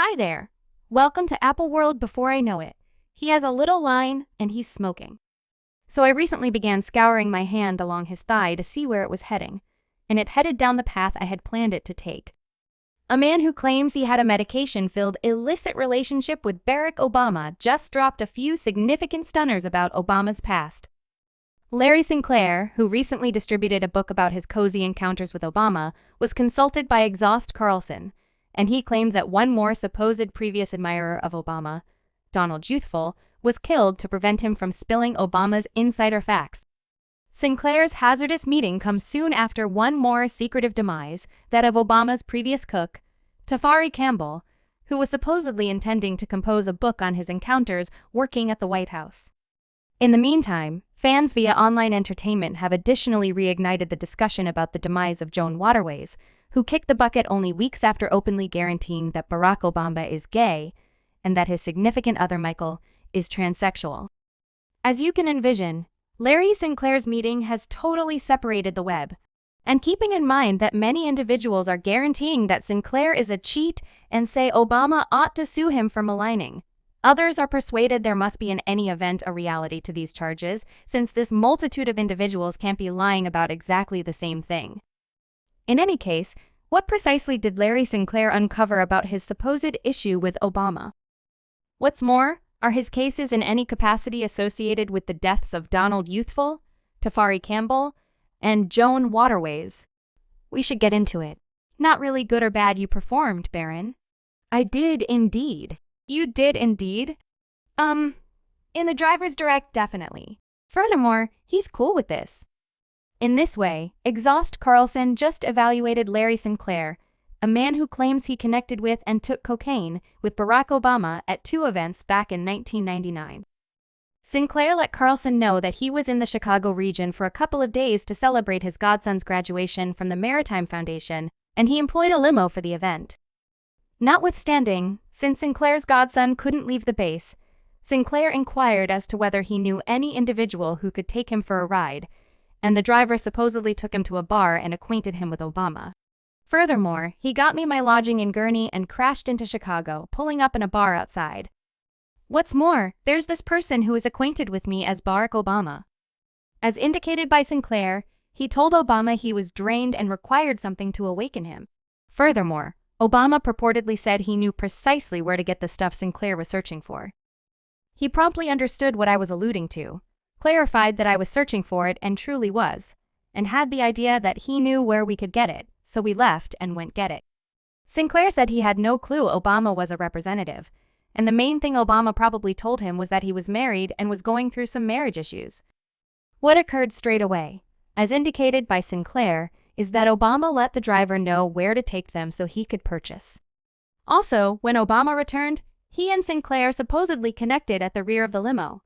Hi there. Welcome to Apple World before I know it. He has a little line and he's smoking. So I recently began scouring my hand along his thigh to see where it was heading, and it headed down the path I had planned it to take. A man who claims he had a medication-filled illicit relationship with Barrack Obama just dropped a few significant stunners about Obama's past. Larry Sinclair, who recently distributed a book about his cozy encounters with Obama, was consulted by Tucker Carlson, and he claimed that one more supposed previous admirer of Obama, Donald Youthful, was killed to prevent him from spilling Obama's insider facts. Sinclair's hazardous meeting comes soon after one more secretive demise, that of Obama's previous cook, Tafari Campbell, who was supposedly intending to compose a book on his encounters working at the White House. In the meantime, fans via online entertainment have additionally reignited the discussion about the demise of Joan Waterways, who kicked the bucket only weeks after openly guaranteeing that Barrack Obama is gay and that his significant other Michael is transsexual. As you can envision, Larry Sinclair's meeting has totally separated the web. And keeping in mind that many individuals are guaranteeing that Sinclair is a cheat and say Obama ought to sue him for maligning, others are persuaded there must be in any event a reality to these charges, since this multitude of individuals can't be lying about exactly the same thing. In any case, what precisely did Larry Sinclair uncover about his supposed issue with Obama? What's more, are his cases in any capacity associated with the deaths of Donald Youthful, Tafari Campbell, and Joan Waterways? We should get into it. Not really good or bad you performed, Baron. I did indeed. You did indeed? In the driver's direct, definitely. Furthermore, he's cool with this. In this way, Exhaust Carlson just evaluated Larry Sinclair, a man who claims he connected with and took cocaine with Barack Obama at two events back in 1999. Sinclair let Carlson know that he was in the Chicago region for a couple of days to celebrate his godson's graduation from the Maritime Foundation, and he employed a limo for the event. Notwithstanding, since Sinclair's godson couldn't leave the base, Sinclair inquired as to whether he knew any individual who could take him for a ride, and the driver supposedly took him to a bar and acquainted him with Obama. Furthermore, he got me my lodging in Gurnee and crashed into Chicago, pulling up in a bar outside. What's more, there's this person who is acquainted with me as Barrack Obama. As indicated by Sinclair, he told Obama he was drained and required something to awaken him. Furthermore, Obama purportedly said he knew precisely where to get the stuff Sinclair was searching for. He promptly understood what I was alluding to, clarified that I was searching for it and truly was, and had the idea that he knew where we could get it, so we left and went get it. Sinclair said he had no clue Obama was a representative, and the main thing Obama probably told him was that he was married and was going through some marriage issues. What occurred straight away, as indicated by Sinclair, is that Obama let the driver know where to take them so he could purchase. Also, when Obama returned, he and Sinclair supposedly connected at the rear of the limo.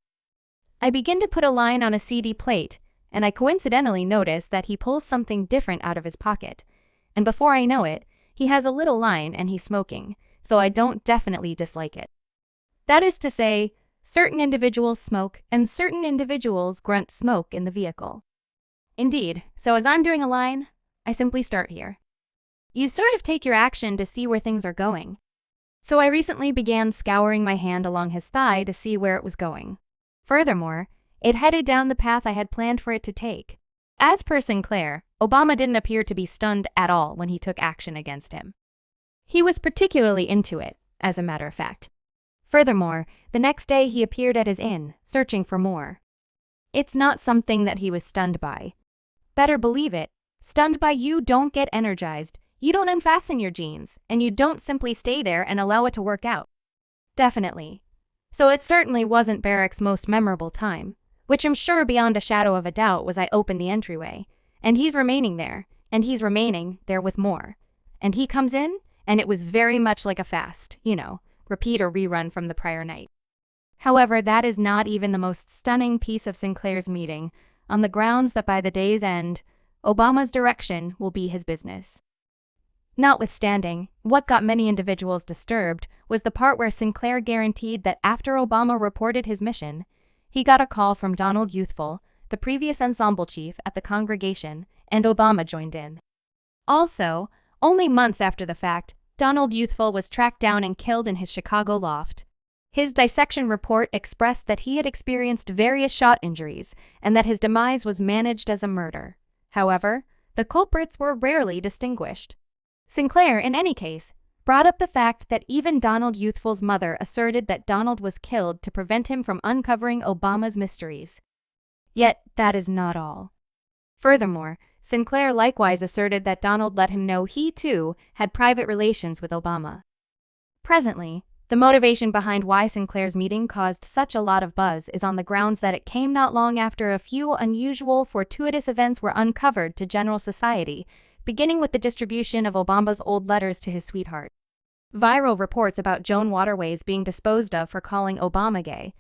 I begin to put a line on a CD plate, and I coincidentally notice that he pulls something different out of his pocket, and before I know it, he has a little line and he's smoking, so I don't definitely dislike it. That is to say, certain individuals smoke and certain individuals grunt smoke in the vehicle. Indeed, so as I'm doing a line, I simply start here. You sort of take your action to see where things are going. So I recently began scouring my hand along his thigh to see where it was going. Furthermore, it headed down the path I had planned for it to take. As per Sinclair, Obama didn't appear to be stunned at all when he took action against him. He was particularly into it, as a matter of fact. Furthermore, the next day he appeared at his inn, searching for more. It's not something that he was stunned by. Better believe it, stunned by you don't get energized, you don't unfasten your jeans, and you don't simply stay there and allow it to work out. Definitely. So it certainly wasn't Barrack's most memorable time, which I'm sure beyond a shadow of a doubt was I opened the entryway, and he's remaining there, and he's remaining there with more. And he comes in, and it was very much like a fast, repeat or rerun from the prior night. However, that is not even the most stunning piece of Sinclair's meeting, on the grounds that by the day's end, Obama's direction will be his business. Notwithstanding, what got many individuals disturbed was the part where Sinclair guaranteed that after Obama reported his mission, he got a call from Donald Youthful, the previous ensemble chief at the congregation, and Obama joined in. Also, only months after the fact, Donald Youthful was tracked down and killed in his Chicago loft. His dissection report expressed that he had experienced various shot injuries and that his demise was managed as a murder. However, the culprits were rarely distinguished. Sinclair, in any case, brought up the fact that even Donald Youthful's mother asserted that Donald was killed to prevent him from uncovering Obama's mysteries. Yet, that is not all. Furthermore, Sinclair likewise asserted that Donald let him know he, too, had private relations with Obama. Presently, the motivation behind why Sinclair's meeting caused such a lot of buzz is on the grounds that it came not long after a few unusual, fortuitous events were uncovered to general society, beginning with the distribution of Obama's old letters to his sweetheart. Viral reports about Joan Waterways being disposed of for calling Obama gay,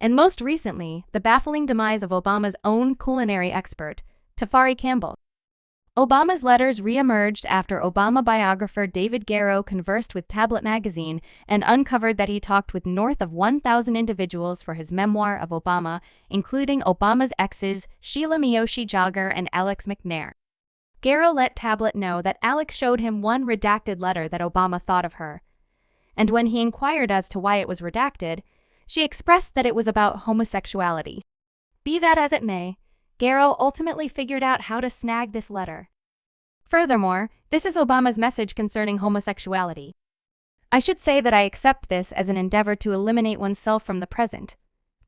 and most recently, the baffling demise of Obama's own culinary expert, Tafari Campbell. Obama's letters re-emerged after Obama biographer David Garrow conversed with Tablet magazine and uncovered that he talked with north of 1,000 individuals for his memoir of Obama, including Obama's exes Sheila Miyoshi Jagger and Alex McNair. Garrow let Tablet know that Alex showed him one redacted letter that Obama thought of her, and when he inquired as to why it was redacted, she expressed that it was about homosexuality. Be that as it may, Garrow ultimately figured out how to snag this letter. Furthermore, this is Obama's message concerning homosexuality. I should say that I accept this as an endeavor to eliminate oneself from the present,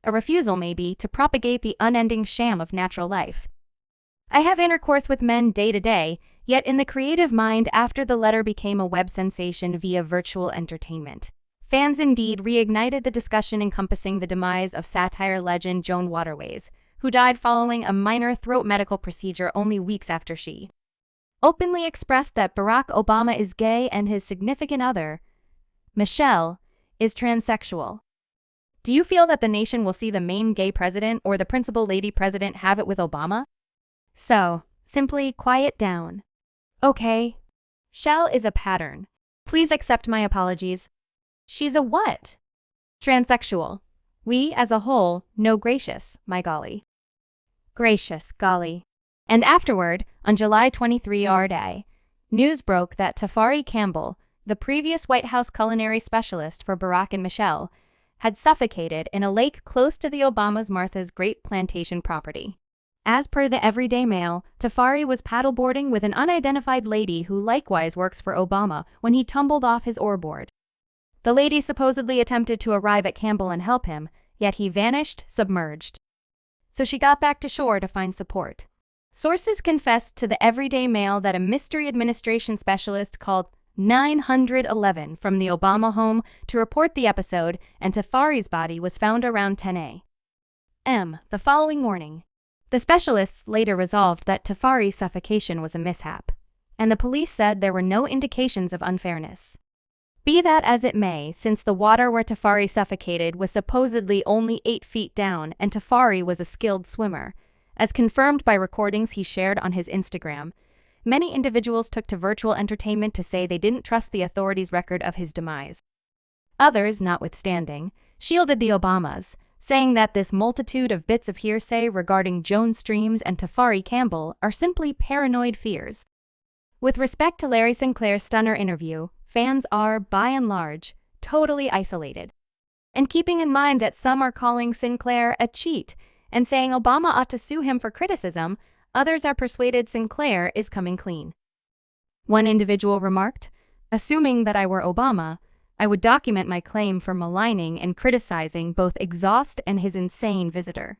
a refusal maybe to propagate the unending sham of natural life. I have intercourse with men day to day, yet in the creative mind after the letter became a web sensation via virtual entertainment. Fans indeed reignited the discussion encompassing the demise of satire legend Joan Waterways, who died following a minor throat medical procedure only weeks after she openly expressed that Barack Obama is gay and his significant other, Michelle, is transsexual. Do you feel that the nation will see the main gay president or the principal lady president have it with Obama? So, simply quiet down. Okay. Shell is a pattern. Please accept my apologies. She's a what? Transsexual. We, as a whole, know gracious, my golly. Gracious, golly. And afterward, on July 23 Day, news broke that Tafari Campbell, the previous White House culinary specialist for Barack and Michelle, had suffocated in a lake close to the Obama's Martha's Grape Plantation property. As per the Everyday Mail, Tafari was paddleboarding with an unidentified lady who likewise works for Obama when he tumbled off his oarboard. The lady supposedly attempted to arrive at Campbell and help him, yet he vanished, submerged. So she got back to shore to find support. Sources confessed to the Everyday Mail that a mystery administration specialist called 911 from the Obama home to report the episode, and Tafari's body was found around 10 a.m. the following morning. The specialists later resolved that Tafari's suffocation was a mishap, and the police said there were no indications of unfairness. Be that as it may, since the water where Tafari suffocated was supposedly only 8 feet down and Tafari was a skilled swimmer, as confirmed by recordings he shared on his Instagram, many individuals took to virtual entertainment to say they didn't trust the authorities' record of his demise. Others, notwithstanding, shielded the Obamas, saying that this multitude of bits of hearsay regarding Joan Streams and Tafari Campbell are simply paranoid fears. With respect to Larry Sinclair's stunner interview, fans are, by and large, totally isolated. And keeping in mind that some are calling Sinclair a cheat and saying Obama ought to sue him for criticism, others are persuaded Sinclair is coming clean. One individual remarked, "Assuming that I were Obama, I would document my claim for maligning and criticizing both Exhaust and his insane visitor."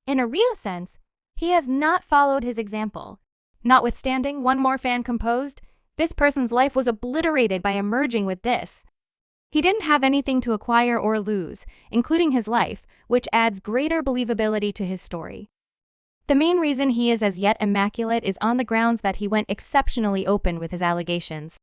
In a real sense, he has not followed his example. Notwithstanding, one more fan composed, "This person's life was obliterated by emerging with this." He didn't have anything to acquire or lose, including his life, which adds greater believability to his story. The main reason he is as yet immaculate is on the grounds that he went exceptionally open with his allegations.